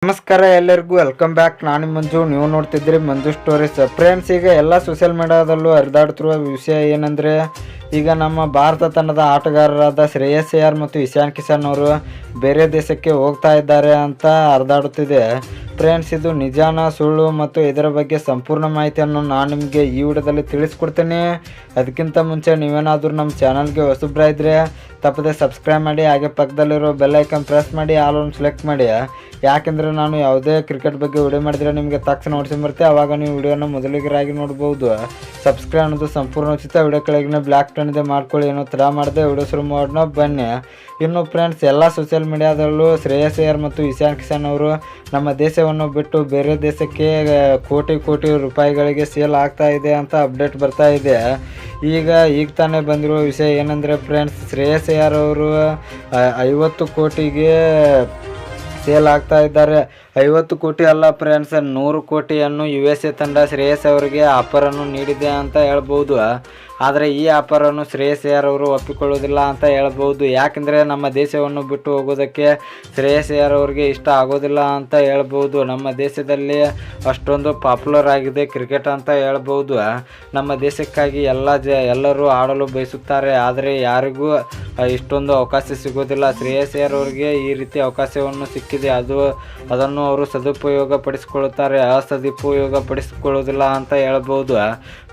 ನಮಸ್ಕಾರ ಎಲ್ಲರಿಗೂ welcome back. ನಾನು ಮಂಜು, ನೀವು ನೋಡ್ತಿದ್ರಿ ಮಂಜು ಸ್ಟೋರೀಸ್. ಫ್ರೆಂಡ್ಸ್, ಈಗ ಎಲ್ಲ ಸೋಷಿಯಲ್ ಮೀಡಿಯಾದಲ್ಲೂ ಹರಿದಾಡ್ತಿರುವ ವಿಷಯ ಏನಂದರೆ, ಈಗ ನಮ್ಮ ಭಾರತ ತಂಡದ ಆಟಗಾರರಾದ ಶ್ರೇಯಸ್ ಅಯ್ಯರ್ ಮತ್ತು ಇಶಾನ್ ಕಿಶನ್ ಅವರು ಬೇರೆ ದೇಶಕ್ಕೆ ಹೋಗ್ತಾ ಇದ್ದಾರೆ ಅಂತ ಹರಿದಾಡುತ್ತಿದೆ. ಫ್ರೆಂಡ್ಸ್, ಇದು ನಿಜಾನ ಸುಳ್ಳು ಮತ್ತು ಇದರ ಬಗ್ಗೆ ಸಂಪೂರ್ಣ ಮಾಹಿತಿಯನ್ನು ನಾನು ನಿಮಗೆ ಈ ವಿಡಿಯೋದಲ್ಲಿ ತಿಳಿಸ್ಕೊಡ್ತೇನೆ. ಅದಕ್ಕಿಂತ ಮುಂಚೆ ನೀವೇನಾದರೂ ನಮ್ಮ ಚಾನಲ್ಗೆ ಹೊಸಬ್ರಾಯಿದ್ರೆ ತಪ್ಪದೆ ಸಬ್ಸ್ಕ್ರೈಬ್ ಮಾಡಿ, ಹಾಗೆ ಪಕ್ಕದಲ್ಲಿರೋ ಬೆಲ್ ಐಕನ್ ಪ್ರೆಸ್ ಮಾಡಿ, ಆಲ್ ಆನ್ ಸೆಲೆಕ್ಟ್ ಮಾಡಿ. ಯಾಕೆಂದರೆ ನಾನು ಯಾವುದೇ ಕ್ರಿಕೆಟ್ ಬಗ್ಗೆ ವಿಡಿಯೋ ಮಾಡಿದರೆ ನಿಮಗೆ ತಕ್ಷಣ ನೋಟಿಫಿಕೇಶನ್ ಬರುತ್ತೆ, ಆವಾಗ ನೀವು ವಿಡಿಯೋನ ಮೊದಲಿಗರಾಗಿ ನೋಡ್ಬೋದು. ಸಬ್ಸ್ಕ್ರೈಬ್ ಅನ್ನೋದು ಸಂಪೂರ್ಣ ಉಚಿತ. ವಿಡಿಯೋ ಕೆಳಗಿನ ಬ್ಲ್ಯಾಕ್ ಟನ್ ಇದೆ, ಮಾಡ್ಕೊಳ್ಳಿ. ಏನೋ ತಡ ಮಾಡಿದೆ ವಿಡಿಯೋ ಶುರು ಮಾಡೋಣ ಬನ್ನಿ. ಇನ್ನು ಫ್ರೆಂಡ್ಸ್, ಎಲ್ಲ ಸೋಷಿಯಲ್ ಮೀಡಿಯಾದಲ್ಲೂ ಶ್ರೇಯಸ್ ಅಯ್ಯರ್ ಮತ್ತು ಇಶಾನ್ ಕಿಶನ್ ಅವರು ನಮ್ಮ ದೇಶವನ್ನು ಬಿಟ್ಟು ಬೇರೆ ದೇಶಕ್ಕೆ ಕೋಟಿ ರೂಪಾಯಿಗಳಿಗೆ ಸೇಲ್ ಆಗ್ತಾ ಇದೆ ಅಂತ ಅಪ್ಡೇಟ್ ಬರ್ತಾ ಇದೆ. ಈಗ ತಾನೇ ಬಂದಿರುವ ವಿಷಯ ಏನಂದರೆ ಫ್ರೆಂಡ್ಸ್, ಶ್ರೇಯಸ್ ಅಯ್ಯರ್ ಅವರು 50 ಕೋಟಿಗೆ ಸೇಲ್ ಆಗ್ತಾ ಇದ್ದಾರೆ. 50 ಕೋಟಿ ಅಲ್ಲ ಫ್ರೆಂಡ್ಸ್, 100 ಕೋಟಿಯನ್ನು USA ತಂಡ ಶ್ರೇಯಸ್ ಅವರಿಗೆ ಆಫರನ್ನು ನೀಡಿದೆ ಅಂತ ಹೇಳ್ಬೋದು. ಆದರೆ ಈ ಆಫರನ್ನು ಶ್ರೇಯಸ್ ಅಯ್ಯರ್ ಅವರು ಒಪ್ಪಿಕೊಳ್ಳೋದಿಲ್ಲ ಅಂತ ಹೇಳ್ಬೋದು. ಯಾಕೆಂದರೆ ನಮ್ಮ ದೇಶವನ್ನು ಬಿಟ್ಟು ಹೋಗೋದಕ್ಕೆ ಶ್ರೇಯಸ್ ಅಯ್ಯರ್ ಅವರಿಗೆ ಇಷ್ಟ ಆಗೋದಿಲ್ಲ ಅಂತ ಹೇಳ್ಬೋದು. ನಮ್ಮ ದೇಶದಲ್ಲಿ ಅಷ್ಟೊಂದು ಪಾಪ್ಯುಲರ್ ಆಗಿದೆ ಕ್ರಿಕೆಟ್ ಅಂತ ಹೇಳ್ಬೋದು. ನಮ್ಮ ದೇಶಕ್ಕಾಗಿ ಎಲ್ಲರೂ ಆಡಲು ಬಯಸುತ್ತಾರೆ, ಆದರೆ ಯಾರಿಗೂ ಇಷ್ಟೊಂದು ಅವಕಾಶ ಸಿಗೋದಿಲ್ಲ. ಶ್ರೇಯಸ್ ಅಯ್ಯರ್ ಅವರಿಗೆ ಈ ರೀತಿ ಅವಕಾಶವನ್ನು ಸಿಕ್ಕಿದೆ, ಅದನ್ನು ಅವರು ಸದುಪಯೋಗ ಪಡಿಸಿಕೊಳ್ಳುತ್ತಾರೆ, ಅಸದುಪಯೋಗ ಪಡಿಸಿಕೊಳ್ಳೋದಿಲ್ಲ ಅಂತ ಹೇಳ್ಬೋದು.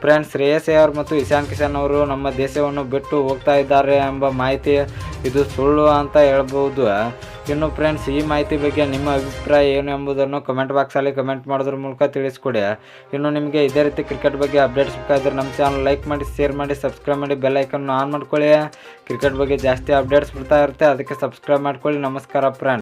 ಫ್ರೆಂಡ್ಸ್, ಶ್ರೇಯಸ್ ಅಯ್ಯರ್ ಮತ್ತು ಇಶಾನ್ ಕಿಶನ್ ಅವರು ನಮ್ಮ ದೇಶವನ್ನು ಬಿಟ್ಟು ಹೋಗ್ತಾ ಇದ್ದಾರೆ ಎಂಬ ಮಾಹಿತಿ ಇದು ಸುಳ್ಳು ಅಂತ ಹೇಳ್ಬೋದು. ಇನ್ನು ಫ್ರೆಂಡ್ಸ್, ಈ ಮಾಹಿತಿ ಬಗ್ಗೆ ನಿಮ್ಮ ಅಭಿಪ್ರಾಯ ಏನು ಎಂಬುದನ್ನು ಕಮೆಂಟ್ ಬಾಕ್ಸಲ್ಲಿ ಕಮೆಂಟ್ ಮಾಡೋದ್ರ ಮೂಲಕ ತಿಳಿಸ್ಕೊಡಿ. ಇನ್ನು ನಿಮಗೆ ಇದೇ ರೀತಿ ಕ್ರಿಕೆಟ್ ಬಗ್ಗೆ ಅಪ್ಡೇಟ್ಸ್ ಬೇಕಾದರೆ ನಮ್ಮ ಚಾನಲ್ ಲೈಕ್ ಮಾಡಿ, ಶೇರ್ ಮಾಡಿ, ಸಬ್ಸ್ಕ್ರೈಬ್ ಮಾಡಿ, ಬೆಲ್ ಐಕನ್ ಆನ್ ಮಾಡ್ಕೊಳ್ಳಿ. ಕ್ರಿಕೆಟ್ ಬಗ್ಗೆ ಜಾಸ್ತಿ ಅಪ್ಡೇಟ್ಸ್ ಬರ್ತಾ ಇರುತ್ತೆ, ಅದಕ್ಕೆ ಸಬ್ಸ್ಕ್ರೈಬ್ ಮಾಡ್ಕೊಳ್ಳಿ. ನಮಸ್ಕಾರ ಫ್ರೆಂಡ್ಸ್.